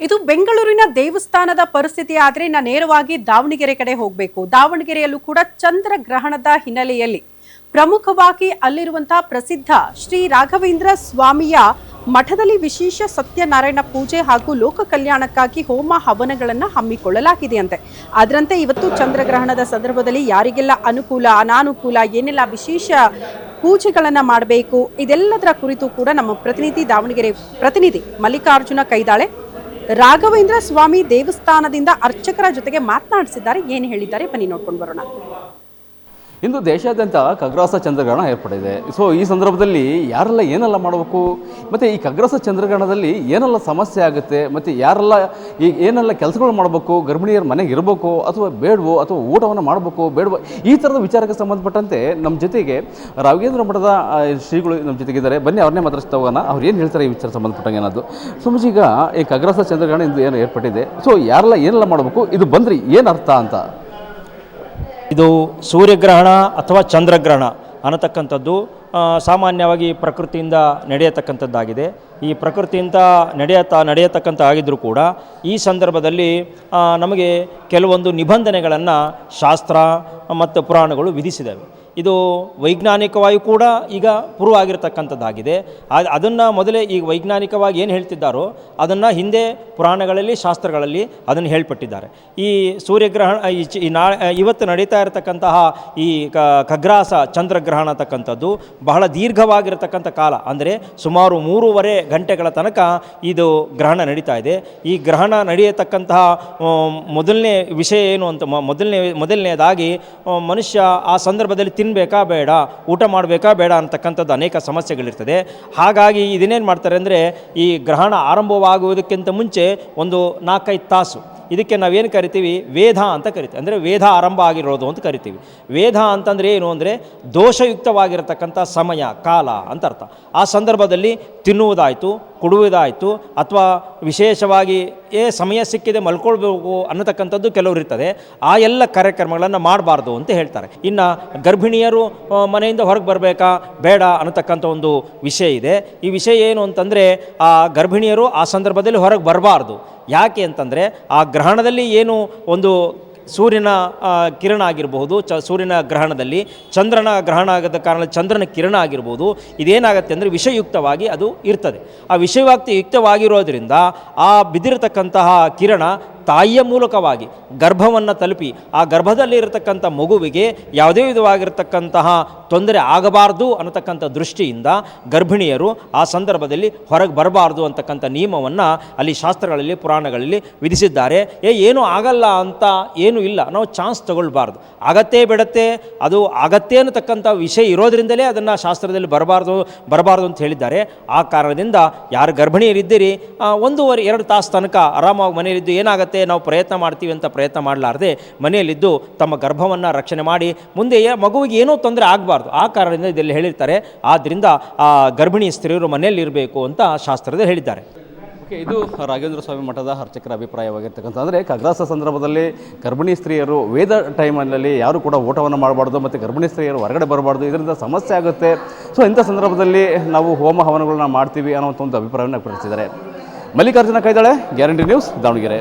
ಇದು ಬೆಂಗಳೂರಿನ ದೇವಸ್ಥಾನದ ಪರಿಸ್ಥಿತಿ ಆದರೆ ನಾನು ನೇರವಾಗಿ ದಾವಣಗೆರೆ ಕಡೆ ಹೋಗಬೇಕು. ದಾವಣಗೆರೆಯಲ್ಲೂ ಕೂಡ ಚಂದ್ರಗ್ರಹಣದ ಹಿನ್ನೆಲೆಯಲ್ಲಿ ಪ್ರಮುಖವಾಗಿ ಅಲ್ಲಿರುವಂತಹ ಪ್ರಸಿದ್ಧ ಶ್ರೀ ರಾಘವೇಂದ್ರ ಸ್ವಾಮಿಯ ಮಠದಲ್ಲಿ ವಿಶೇಷ ಸತ್ಯನಾರಾಯಣ ಪೂಜೆ ಹಾಗೂ ಲೋಕ ಕಲ್ಯಾಣಕ್ಕಾಗಿ ಹೋಮ ಹವನಗಳನ್ನು ಹಮ್ಮಿಕೊಳ್ಳಲಾಗಿದೆಯಂತೆ. ಅದರಂತೆ ಇವತ್ತು ಚಂದ್ರಗ್ರಹಣದ ಸಂದರ್ಭದಲ್ಲಿ ಯಾರಿಗೆಲ್ಲ ಅನುಕೂಲ ಅನಾನುಕೂಲ ಏನೆಲ್ಲ ವಿಶೇಷ ಪೂಜೆಗಳನ್ನು ಮಾಡಬೇಕು ಇದೆಲ್ಲದರ ಕುರಿತು ಕೂಡ ನಮ್ಮ ದಾವಣಗೆರೆ ಪ್ರತಿನಿಧಿ ಮಲ್ಲಿಕಾರ್ಜುನ ಕೈದಾಳೆ ರಾಘವೇಂದ್ರ ಸ್ವಾಮಿ ದೇವಸ್ಥಾನದಿಂದ ಅರ್ಚಕರ ಜೊತೆಗೆ ಮಾತನಾಡಿಸಿದ್ದಾರೆ. ಏನು ಹೇಳಿದ್ದಾರೆ ಬನ್ನಿ ನೋಡ್ಕೊಂಡು ಬರೋಣ. ಇಂದು ದೇಶಾದ್ಯಂತ ಖಗ್ರಾಸ ಚಂದ್ರಗ್ರಹಣ ಏರ್ಪಡಿದೆ. ಸೊ ಈ ಸಂದರ್ಭದಲ್ಲಿ ಯಾರೆಲ್ಲ ಏನೆಲ್ಲ ಮಾಡಬೇಕು, ಮತ್ತು ಈ ಖಗ್ರಾಸ ಚಂದ್ರಗ್ರಹಣದಲ್ಲಿ ಏನೆಲ್ಲ ಸಮಸ್ಯೆ ಆಗುತ್ತೆ, ಮತ್ತು ಯಾರೆಲ್ಲ ಈ ಏನೆಲ್ಲ ಕೆಲಸಗಳು ಮಾಡಬೇಕು, ಗರ್ಭಿಣಿಯರ ಮನೆಗೆ ಇರಬೇಕು ಅಥವಾ ಬೇಡವೋ, ಅಥವಾ ಊಟವನ್ನು ಮಾಡಬೇಕು ಬೇಡವೋ, ಈ ಥರದ ವಿಚಾರಕ್ಕೆ ಸಂಬಂಧಪಟ್ಟಂತೆ ನಮ್ಮ ಜೊತೆಗೆ ರಾಘವೇಂದ್ರ ಮಠದ ಶ್ರೀಗಳು ನಮ್ಮ ಜೊತೆಗಿದ್ದಾರೆ. ಬನ್ನಿ ಅವ್ರನ್ನೇ ಮಾತಾಡಿಸ್ತಾ ಹೋಗೋಣ. ಅವ್ರು ಏನು ಹೇಳ್ತಾರೆ ಈ ವಿಚಾರ ಸಂಬಂಧಪಟ್ಟಂಗೆ ಏನಾದ್ರು. ಸ್ವಾಮೀಜಿ, ಈಗ ಈ ಖಗ್ರಾಸ ಚಂದ್ರಗ್ರಹಣ ಇಂದು ಏನು ಏರ್ಪಟ್ಟಿದೆ, ಸೊ ಯಾರೆಲ್ಲ ಏನೆಲ್ಲ ಮಾಡಬೇಕು, ಇದು ಬಂದ್ರಿ ಏನು ಅರ್ಥ ಅಂತ? ಇದು ಸೂರ್ಯಗ್ರಹಣ ಅಥವಾ ಚಂದ್ರಗ್ರಹಣ ಅನ್ನತಕ್ಕಂಥದ್ದು ಸಾಮಾನ್ಯವಾಗಿ ಪ್ರಕೃತಿಯಿಂದ ನಡೆಯತಕ್ಕಂಥದ್ದಾಗಿದೆ. ಈ ಪ್ರಕೃತಿಯಿಂದ ನಡೆಯತಕ್ಕಂಥ ಆಗಿದ್ದರೂ ಕೂಡ ಈ ಸಂದರ್ಭದಲ್ಲಿ ನಮಗೆ ಕೆಲವೊಂದು ನಿಬಂಧನೆಗಳನ್ನು ಶಾಸ್ತ್ರ ಮತ್ತು ಪುರಾಣಗಳು ವಿಧಿಸಿದ್ದಾವೆ. ಇದು ವೈಜ್ಞಾನಿಕವಾಗಿ ಕೂಡ ಈಗ ಪ್ರೂವ್ ಆಗಿರತಕ್ಕಂಥದ್ದಾಗಿದೆ. ಅದನ್ನು ಮೊದಲೇ ಈಗ ವೈಜ್ಞಾನಿಕವಾಗಿ ಏನು ಹೇಳ್ತಿದ್ದಾರೋ ಅದನ್ನು ಹಿಂದೆ ಪುರಾಣಗಳಲ್ಲಿ ಶಾಸ್ತ್ರಗಳಲ್ಲಿ ಅದನ್ನು ಹೇಳ್ಪಟ್ಟಿದ್ದಾರೆ. ಈ ಸೂರ್ಯಗ್ರಹಣ ಇವತ್ತು ನಡೀತಾ ಇರತಕ್ಕಂತಹ ಈ ಖಗ್ರಾಸ ಚಂದ್ರಗ್ರಹಣ ಅಂತಕ್ಕಂಥದ್ದು ಬಹಳ ದೀರ್ಘವಾಗಿರತಕ್ಕಂಥ ಕಾಲ, ಅಂದರೆ ಸುಮಾರು 3.5 ಗಂಟೆಗಳ ತನಕ ಇದು ಗ್ರಹಣ ನಡೀತಾ ಇದೆ. ಈ ಗ್ರಹಣ ನಡೆಯತಕ್ಕಂತಹ ಮೊದಲನೇ ವಿಷಯ ಏನು ಅಂತ ಮೊದಲನೇದಾಗಿ ಮನುಷ್ಯ ಆ ಸಂದರ್ಭದಲ್ಲಿ ತಿನ್ನಬೇಕಾ ಬೇಡ, ಊಟ ಮಾಡಬೇಕಾ ಬೇಡ ಅಂತಕ್ಕಂಥದ್ದು ಅನೇಕ ಸಮಸ್ಯೆಗಳಿರ್ತದೆ. ಹಾಗಾಗಿ ಇದನ್ನೇನು ಮಾಡ್ತಾರೆ ಅಂದರೆ ಈ ಗ್ರಹಣ ಆರಂಭವಾಗುವುದಕ್ಕಿಂತ ಮುಂಚೆ ಒಂದು 4-5 ತಾಸು ಇದಕ್ಕೆ ನಾವೇನು ಕರಿತೀವಿ, ವೇದ ಅಂತ ಕರಿತೀವಿ. ಅಂದರೆ ವೇದ ಆರಂಭ ಆಗಿರೋದು ಅಂತ ಕರಿತೀವಿ. ವೇದ ಅಂತಂದರೆ ಏನು ಅಂದರೆ ದೋಷಯುಕ್ತವಾಗಿರತಕ್ಕಂಥ ಸಮಯ ಕಾಲ ಅಂತ ಅರ್ಥ. ಆ ಸಂದರ್ಭದಲ್ಲಿ ತಿನ್ನುವುದಾಯಿತು, ಕುಡುವುದಾಯಿತು, ಅಥವಾ ವಿಶೇಷವಾಗಿ ಸಮಯ ಸಿಕ್ಕಿದೆ ಮಲ್ಕೊಳ್ಬೇಕು ಅನ್ನತಕ್ಕಂಥದ್ದು ಕೆಲವರು ಇರ್ತದೆ. ಆ ಎಲ್ಲ ಕಾರ್ಯಕ್ರಮಗಳನ್ನು ಮಾಡಬಾರ್ದು ಅಂತ ಹೇಳ್ತಾರೆ. ಇನ್ನು ಗರ್ಭಿಣಿಯರು ಮನೆಯಿಂದ ಹೊರಗೆ ಬರಬೇಕಾ ಬೇಡ ಅನ್ನತಕ್ಕಂಥ ಒಂದು ವಿಷಯ ಇದೆ. ಈ ವಿಷಯ ಏನು ಅಂತಂದರೆ ಆ ಗರ್ಭಿಣಿಯರು ಆ ಸಂದರ್ಭದಲ್ಲಿ ಹೊರಗೆ ಬರಬಾರ್ದು. ಯಾಕೆ ಅಂತಂದರೆ ಆ ಗ್ರಹಣದಲ್ಲಿ ಏನು ಒಂದು ಸೂರ್ಯನ ಕಿರಣ ಆಗಿರ್ಬೋದು, ಸೂರ್ಯನ ಗ್ರಹಣದಲ್ಲಿ ಚಂದ್ರನ ಗ್ರಹಣ ಆಗದ ಕಾರಣ ಚಂದ್ರನ ಕಿರಣ ಆಗಿರ್ಬೋದು, ಇದೇನಾಗುತ್ತೆ ಅಂದರೆ ವಿಷಯುಕ್ತವಾಗಿ ಅದು ಇರ್ತದೆ. ಆ ವಿಷಯುಕ್ತವಾಗಿರೋದ್ರಿಂದ ಆ ಬಿದ್ದಿರತಕ್ಕಂತಹ ಕಿರಣ ತಾಯಿಯ ಮೂಲಕವಾಗಿ ಗರ್ಭವನ್ನು ತಲುಪಿ ಆ ಗರ್ಭದಲ್ಲಿ ಇರತಕ್ಕಂಥ ಮಗುವಿಗೆ ಯಾವುದೇ ವಿಧವಾಗಿರತಕ್ಕಂತಹ ತೊಂದರೆ ಆಗಬಾರ್ದು ಅನ್ನತಕ್ಕಂಥ ದೃಷ್ಟಿಯಿಂದ ಗರ್ಭಿಣಿಯರು ಆ ಸಂದರ್ಭದಲ್ಲಿ ಹೊರಗೆ ಬರಬಾರ್ದು ಅಂತಕ್ಕಂಥ ನಿಯಮವನ್ನು ಅಲ್ಲಿ ಶಾಸ್ತ್ರಗಳಲ್ಲಿ ಪುರಾಣಗಳಲ್ಲಿ ವಿಧಿಸಿದ್ದಾರೆ. ಏನೂ ಆಗಲ್ಲ ಅಂತ ಏನೂ ಇಲ್ಲ, ನಾವು ಚಾನ್ಸ್ ತಗೊಳ್ಬಾರ್ದು. ಆಗತ್ತೇ ಬಿಡತ್ತೆ, ಅದು ಆಗತ್ತೆ ಅನ್ನತಕ್ಕಂಥ ವಿಷಯ ಇರೋದ್ರಿಂದಲೇ ಅದನ್ನು ಶಾಸ್ತ್ರದಲ್ಲಿ ಬರಬಾರ್ದು ಅಂತ ಹೇಳಿದ್ದಾರೆ. ಆ ಕಾರಣದಿಂದ ಯಾರು ಗರ್ಭಿಣಿಯರಿದ್ದೀರಿ 1.5-2 ತಾಸು ತನಕ ಆರಾಮಾಗಿ ಮನೆಯಲ್ಲಿದ್ದು ಏನಾಗುತ್ತೆ ನಾವು ಪ್ರಯತ್ನ ಮಾಡ್ತೀವಿ ಅಂತ ಪ್ರಯತ್ನ ಮಾಡಲಾರದೆ ಮನೆಯಲ್ಲಿದ್ದು ತಮ್ಮ ಗರ್ಭವನ್ನು ರಕ್ಷಣೆ ಮಾಡಿ ಮುಂದೆ ಮಗುವಿಗೆ ಏನೂ ತೊಂದರೆ ಆಗಬಾರ್ದು. ಆ ಕಾರಣದಿಂದ ಇದರಲ್ಲಿ ಹೇಳಿರ್ತಾರೆ. ಆದ್ದರಿಂದ ಆ ಗರ್ಭಿಣಿ ಸ್ತ್ರೀಯರು ಮನೆಯಲ್ಲಿರಬೇಕು ಅಂತ ಶಾಸ್ತ್ರದಲ್ಲಿ ಹೇಳಿದ್ದಾರೆ. ಓಕೆ, ಇದು ರಾಘವೇಂದ್ರ ಸ್ವಾಮಿ ಮಠದ ಅರ್ಚಕರ ಅಭಿಪ್ರಾಯವಾಗಿರ್ತಕ್ಕಂಥ. ಅಂದರೆ ಖಗ್ರಾಸ ಸಂದರ್ಭದಲ್ಲಿ ಗರ್ಭಿಣಿ ಸ್ತ್ರೀಯರು ವೇದ ಟೈಮಲ್ಲಿ ಯಾರು ಕೂಡ ಊಟವನ್ನು ಮಾಡಬಾರ್ದು, ಮತ್ತು ಗರ್ಭಿಣಿ ಸ್ತ್ರೀಯರು ಹೊರಗಡೆ ಬರಬಾರ್ದು, ಇದರಿಂದ ಸಮಸ್ಯೆ ಆಗುತ್ತೆ. ಸೊ ಇಂಥ ಸಂದರ್ಭದಲ್ಲಿ ನಾವು ಹೋಮ ಹವನಗಳನ್ನ ಮಾಡ್ತೀವಿ ಅನ್ನೋಂಥ ಒಂದು ಅಭಿಪ್ರಾಯವನ್ನು ವ್ಯಕ್ತಪಡಿಸಿದ್ದಾರೆ. Mallikarjuna Kaidale, guarantee news, Davanagere.